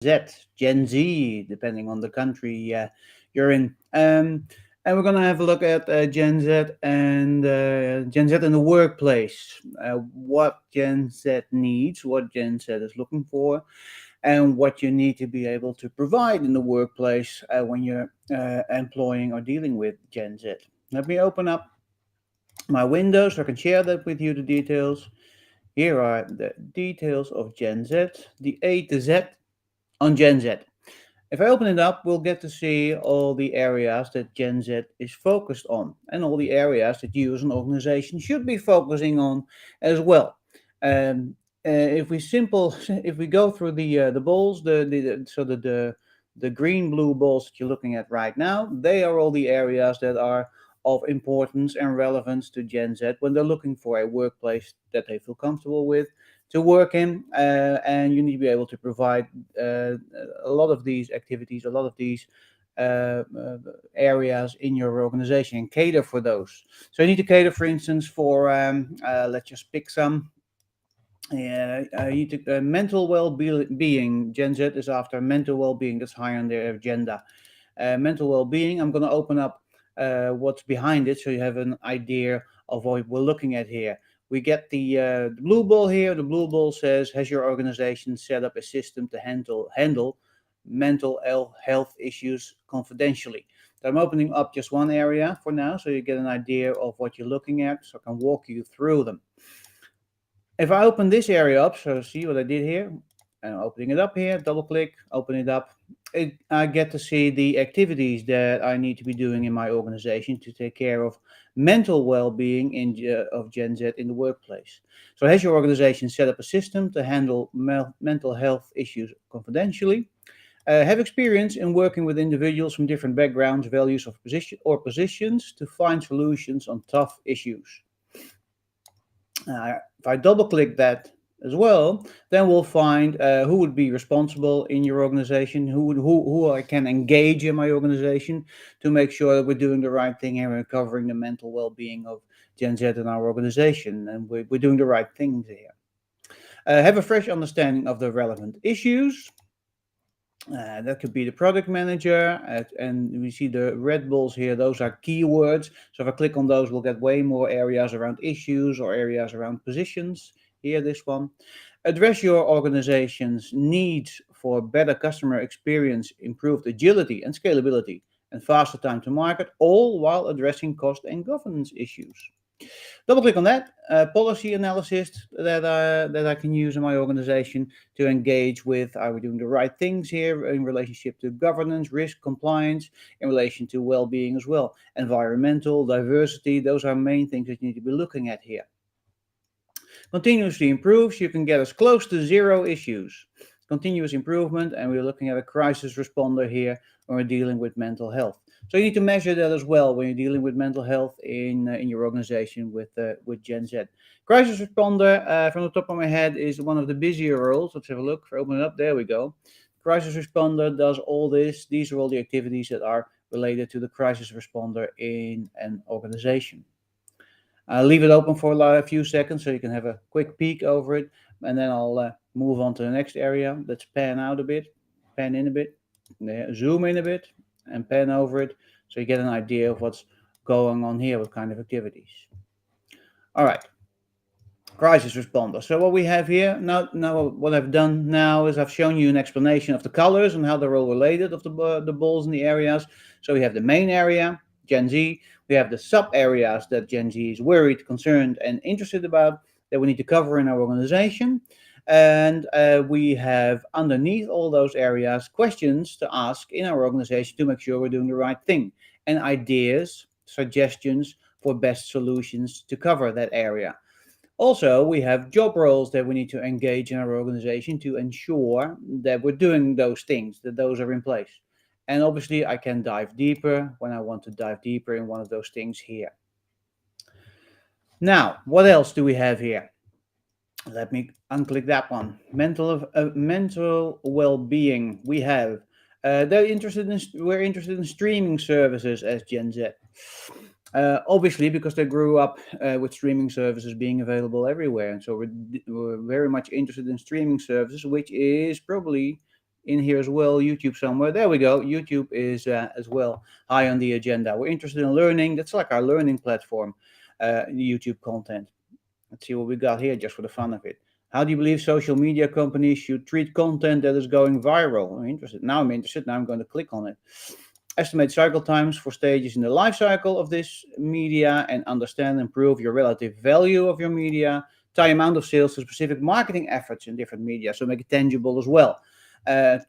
Z, Gen Z, depending on the country you're in. And we're going to have a look at Gen Z and Gen Z in the workplace. What Gen Z needs, what Gen Z is looking for, and what you need to be able to provide in the workplace when you're employing or dealing with Gen Z. Let me open up my window so I can share that with you, the details. Here are the details of Gen Z, the A to Z on Gen Z. If I open it up, we'll get to see all the areas that Gen Z is focused on and all the areas that you as an organization should be focusing on as well. Um, if we go through the balls, the green blue balls that you're looking at right now, they are all the areas that are of importance and relevance to Gen Z when they're looking for a workplace that they feel comfortable with to work in, and you need to be able to provide uh, a lot of these activities, a lot of these areas in your organization and cater for those. So you need to cater, for instance, for let's just pick some. You need to, mental well-being. Gen Z is after mental well-being. That's high on their agenda. Mental well-being. I'm going to open up what's behind it, so you have an idea of what we're looking at here. We get the blue ball here. The blue ball says, "Has your organization set up a system to handle mental health issues confidentially?" So I'm opening up just one area for now, so you get an idea of what you're looking at, so I can walk you through them. If I open this area up, so see what I did here, and opening it up here, double click, open it up, I get to see the activities that I need to be doing in my organization to take care of mental well-being of Gen Z in the workplace. So has your organization set up a system to handle mental health issues confidentially? Have experience in working with individuals from different backgrounds, values of positions to find solutions on tough issues. If I double click that as well, then we'll find who would be responsible in your organization, who I can engage in my organization to make sure that we're doing the right thing here and covering the mental well-being of Gen Z in our organization, and we're doing the right things here. Have a fresh understanding of the relevant issues. That could be the product manager, and we see the red balls here. Those are keywords. So if I click on those, we'll get way more areas around issues or areas around positions. Here, this one. Address your organization's needs for better customer experience, improved agility and scalability, and faster time to market, all while addressing cost and governance issues. Double click on that policy analysis that I can use in my organization to engage with, are we doing the right things here in relationship to governance, risk, compliance, in relation to well-being as well, environmental, diversity. Those are main things that you need to be looking at here. Continuously improves, you can get as close to zero issues. Continuous improvement, and we're looking at a crisis responder here when we're dealing with mental health. So you need to measure that as well when you're dealing with mental health in your organization with Gen Z. Crisis responder, from the top of my head, is one of the busier roles. Let's have a look. If I open it up, there we go. Crisis responder does all this. These are all the activities that are related to the crisis responder in an organization. I'll leave it open for a few seconds so you can have a quick peek over it, and then I'll move on to the next area. Let's pan out a bit, pan in a bit, zoom in a bit, and pan over it so you get an idea of what's going on here, what kind of activities. All right, crisis responder. So what we have here now, what I've done now is I've shown you an explanation of the colors and how they're all related of the balls in the areas. So we have the main area, Gen Z. We have the sub areas that Gen Z is worried, concerned, and interested about that we need to cover in our organization. And we have underneath all those areas questions to ask in our organization to make sure we're doing the right thing, and ideas, suggestions for best solutions to cover that area. Also, we have job roles that we need to engage in our organization to ensure that we're doing those things, that those are in place. And obviously, I can dive deeper when I want to dive deeper in one of those things here. Now, what else do we have here? Let me unclick that one. Mental well-being. We have. We're interested in streaming services as Gen Z. Obviously, because they grew up with streaming services being available everywhere, and so we're very much interested in streaming services, which is probably in here as well. YouTube somewhere. There we go. YouTube is as well high on the agenda. We're interested in learning. That's like our learning platform, YouTube content. Let's see what we got here just for the fun of it. How do you believe social media companies should treat content that is going viral? I'm interested. Now I'm interested. Now I'm going to click on it. Estimate cycle times for stages in the life cycle of this media and understand and improve your relative value of your media. Tie amount of sales to specific marketing efforts in different media, so make it tangible as well.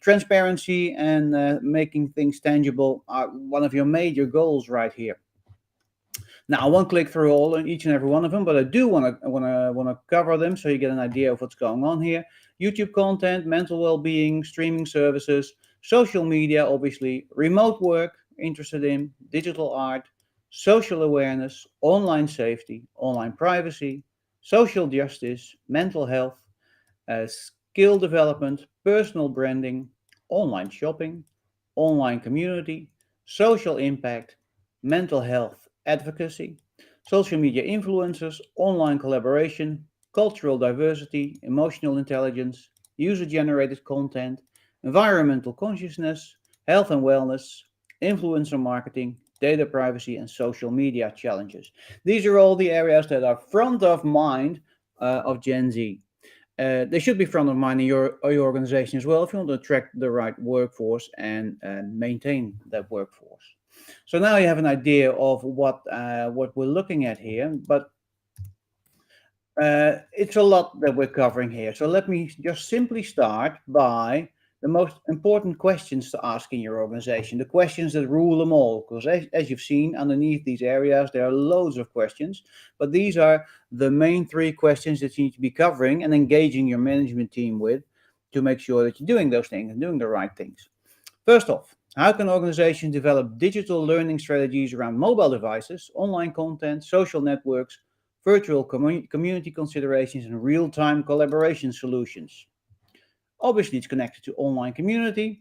Transparency and making things tangible are one of your major goals right here. Now, I won't click through all and each and every one of them, but I do want to cover them so you get an idea of what's going on here. YouTube content, mental well-being, streaming services, social media, obviously, remote work, interested in digital art, social awareness, online safety, online privacy, social justice, mental health, skill development, personal branding, online shopping, online community, social impact, mental health advocacy, social media influencers, online collaboration, cultural diversity, emotional intelligence, user generated content, environmental consciousness, health and wellness, influencer marketing, data privacy, and social media challenges. These are all the areas that are front of mind of Gen Z. They should be front of mind in your organization as well if you want to attract the right workforce and maintain that workforce. So now you have an idea of what we're looking at here, but it's a lot that we're covering here. So let me just simply start by the most important questions to ask in your organization, the questions that rule them all. Because as you've seen underneath these areas, there are loads of questions, but these are the main three questions that you need to be covering and engaging your management team with to make sure that you're doing those things and doing the right things. First off, how can organizations develop digital learning strategies around mobile devices, online content, social networks, virtual community considerations, and real-time collaboration solutions? Obviously, it's connected to online community.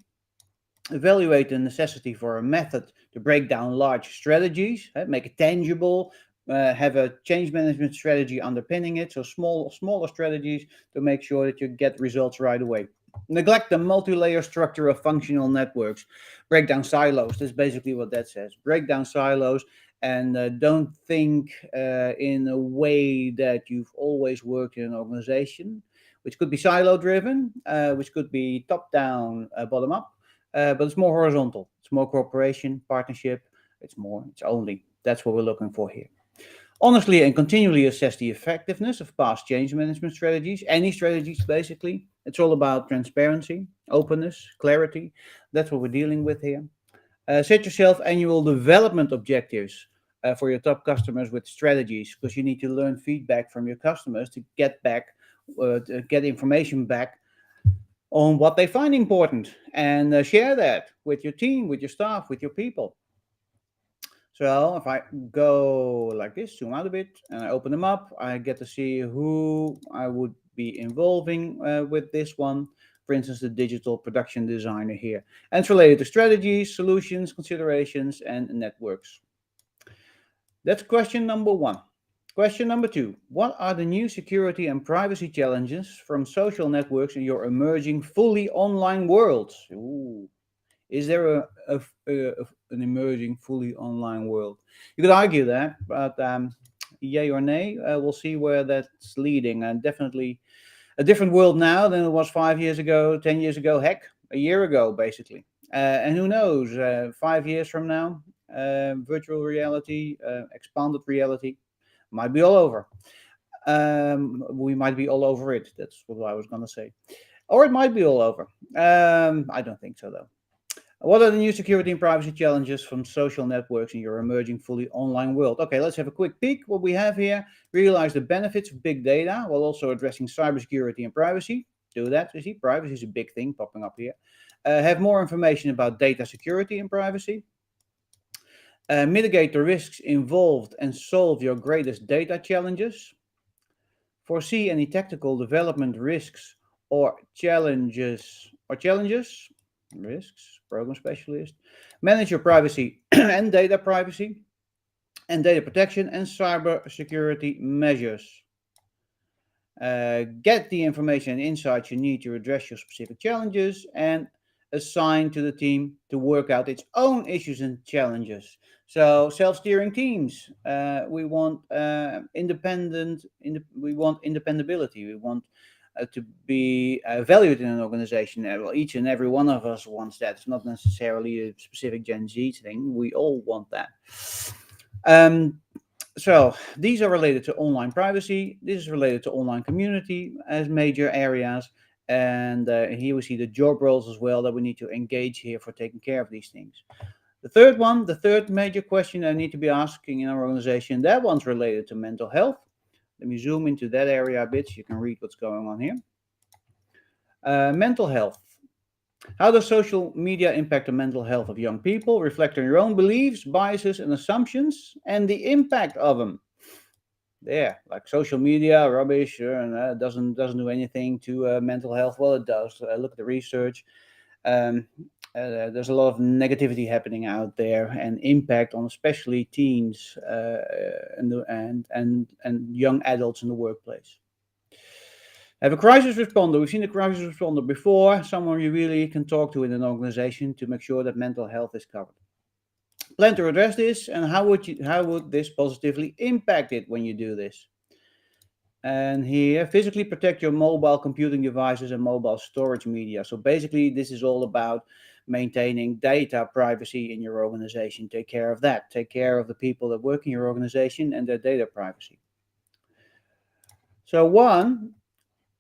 Evaluate the necessity for a method to break down large strategies, make it tangible, have a change management strategy underpinning it, so smaller strategies to make sure that you get results right away. Neglect the multi-layer structure of functional networks. Break down silos. That's basically what that says. Break down silos and don't think in a way that you've always worked in an organization, which could be silo driven, which could be top down, bottom up, but it's more horizontal. It's more cooperation, partnership. It's only. That's what we're looking for here. Honestly and continually assess the effectiveness of past change management strategies, any strategies basically. It's all about transparency, openness, clarity. That's what we're dealing with here. Set yourself annual development objectives for your top customers with strategies, because you need to learn feedback from your customers to to get information back on what they find important and share that with your team, with your staff, with your people. So if I go like this, zoom out a bit, and I open them up, I get to see who I would be involving with this one. For instance, the digital production designer here. And it's related to strategies, solutions, considerations, and networks. That's question number one. Question number two. What are the new security and privacy challenges from social networks in your emerging fully online world? Ooh. Is there an emerging fully online world? You could argue that, but yay or nay, we'll see where that's leading. And definitely a different world now than it was 5 years ago, 10 years ago, heck, a year ago, basically. And who knows, 5 years from now, virtual reality, expanded reality might be all over. We might be all over it. That's what I was going to say. Or it might be all over. I don't think so, though. What are the new security and privacy challenges from social networks in your emerging fully online world? Okay, let's have a quick peek. What we have here, realize the benefits of big data while also addressing cybersecurity and privacy. Do that. You see, privacy is a big thing popping up here. Have more information about data security and privacy. Mitigate the risks involved and solve your greatest data challenges. Foresee any tactical development risks or challenges risks, program specialist. Manage your privacy and data privacy and data protection and cyber security measures. Get the information and insights you need to address your specific challenges and assigned to the team to work out its own issues and challenges. So self-steering teams. We want we want independability. We want to be valued in an organization. Well, each and every one of us wants that. It's not necessarily a specific Gen Z thing. We all want that. Um, so these are related to online privacy. This is related to online community as major areas. And here we see the job roles as well that we need to engage here for taking care of these things. The third one, the third major question I need to be asking in our organization, that one's related to mental health. Let me zoom into that area a bit so you can read what's going on here. Mental health. How does social media impact the mental health of young people? Reflect on your own beliefs, biases, and assumptions, and the impact of them. There, like social media, rubbish, and doesn't do anything to mental health. Well, it does. Look at the research. Um, there's a lot of negativity happening out there, and impact on especially teens and young adults in the workplace. Have a crisis responder. We've seen a crisis responder before, someone you really can talk to in an organization to make sure that mental health is covered. Plan to address this, and how would this positively impact it when you do this? And here, physically protect your mobile computing devices and mobile storage media. So basically, this is all about maintaining data privacy in your organization. Take care of that. Take care of the people that work in your organization and their data privacy. So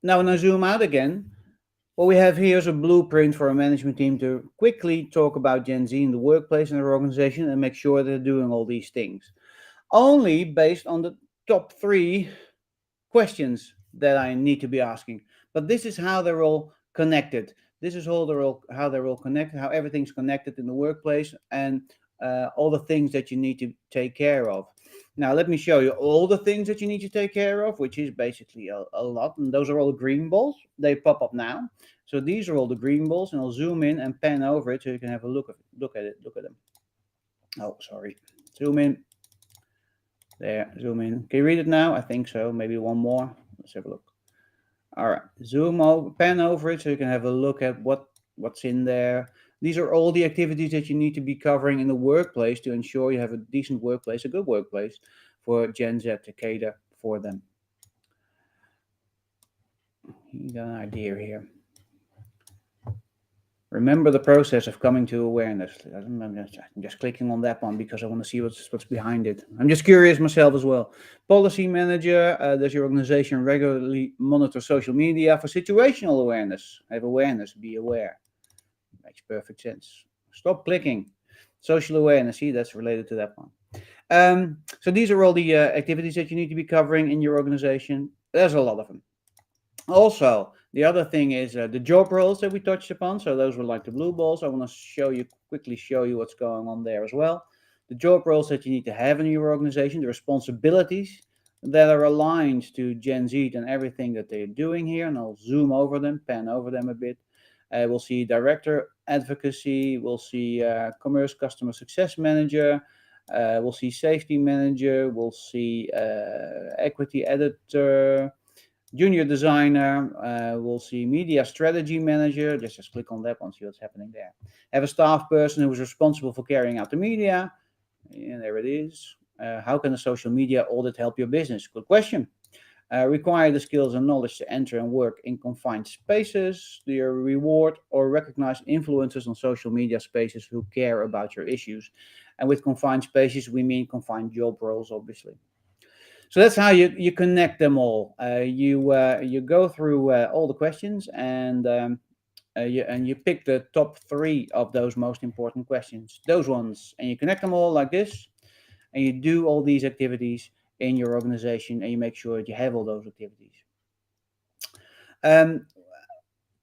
now when I zoom out again, what we have here is a blueprint for a management team to quickly talk about Gen Z in the workplace and their organization and make sure they're doing all these things. Only based on the top 3 questions that I need to be asking. But this is how they're all connected. This is how they're all connected, how everything's connected in the workplace, and all the things that you need to take care of. Now, let me show you all the things that you need to take care of, which is basically a lot. And those are all the green balls. They pop up now. So these are all the green balls, and I'll zoom in and pan over it so you can have a look at it. Look at them. Oh, sorry. Zoom in. There, zoom in. Can you read it now? I think so. Maybe one more. Let's have a look. All right, zoom over, pan over it so you can have a look at what's in there. These are all the activities that you need to be covering in the workplace to ensure you have a decent workplace, a good workplace for Gen Z to cater for them. You got an idea here. Remember the process of coming to awareness. I'm just clicking on that one because I want to see what's behind it. I'm just curious myself as well. Policy manager, does your organization regularly monitor social media for situational awareness? Have awareness, be aware. Makes perfect sense. Stop clicking. Social awareness, see, that's related to that one. So these are all the activities that you need to be covering in your organization. There's a lot of them. Also, the other thing is the job roles that we touched upon. So those were like the blue balls. I want to quickly show you what's going on there as well. The job roles that you need to have in your organization, the responsibilities that are aligned to Gen Z and everything that they're doing here. And I'll zoom over them, pan over them a bit. We'll see director advocacy. We'll see commerce customer success manager. We'll see safety manager. We'll see equity editor. Junior designer, we'll see media strategy manager. Just click on that one, see what's happening there. Have a staff person who is responsible for carrying out the media. And there it is. How can a social media audit help your business? Good question. Require the skills and knowledge to enter and work in confined spaces. Do you reward or recognize influencers on social media spaces who care about your issues? And with confined spaces, we mean confined job roles, obviously. So that's how you connect them all. You go through all the questions and you pick the top 3 of those most important questions, those ones, and you connect them all like this, and you do all these activities in your organization, and you make sure that you have all those activities.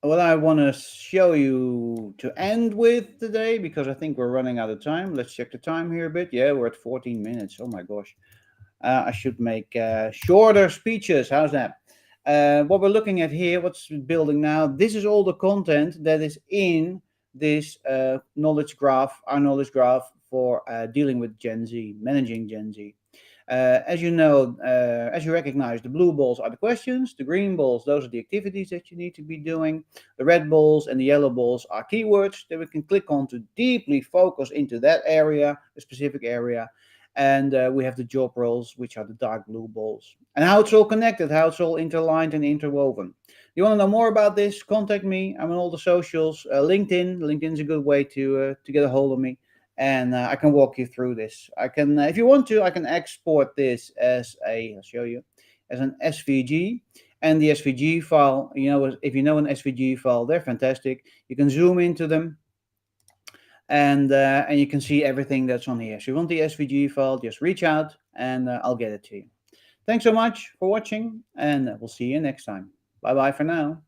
What I want to show you to end with today, because I think we're running out of time. Let's check the time here a bit. Yeah, we're at 14 minutes. Oh my gosh. I should make shorter speeches. How's that? What we're looking at here, what's building now, this is all the content that is in this knowledge graph, our knowledge graph for dealing with Gen Z, managing Gen Z. As you know, as you recognize, the blue balls are the questions, the green balls, those are the activities that you need to be doing. The red balls and the yellow balls are keywords that we can click on to deeply focus into that area, a specific area. And we have the job roles, which are the dark blue balls. And how it's all connected, how it's all interlined and interwoven. You want to know more about this? Contact me. I'm on all the socials. LinkedIn. LinkedIn's a good way to get a hold of me, and I can walk you through this. I can, if you want to, I can export this as I'll show you, as an SVG. And the SVG file, if you know an SVG file, they're fantastic. You can zoom into them, and you can see everything that's on here. So if you want the SVG file, just reach out, and I'll get it to you. Thanks so much for watching, and we'll see you next time. Bye bye for now.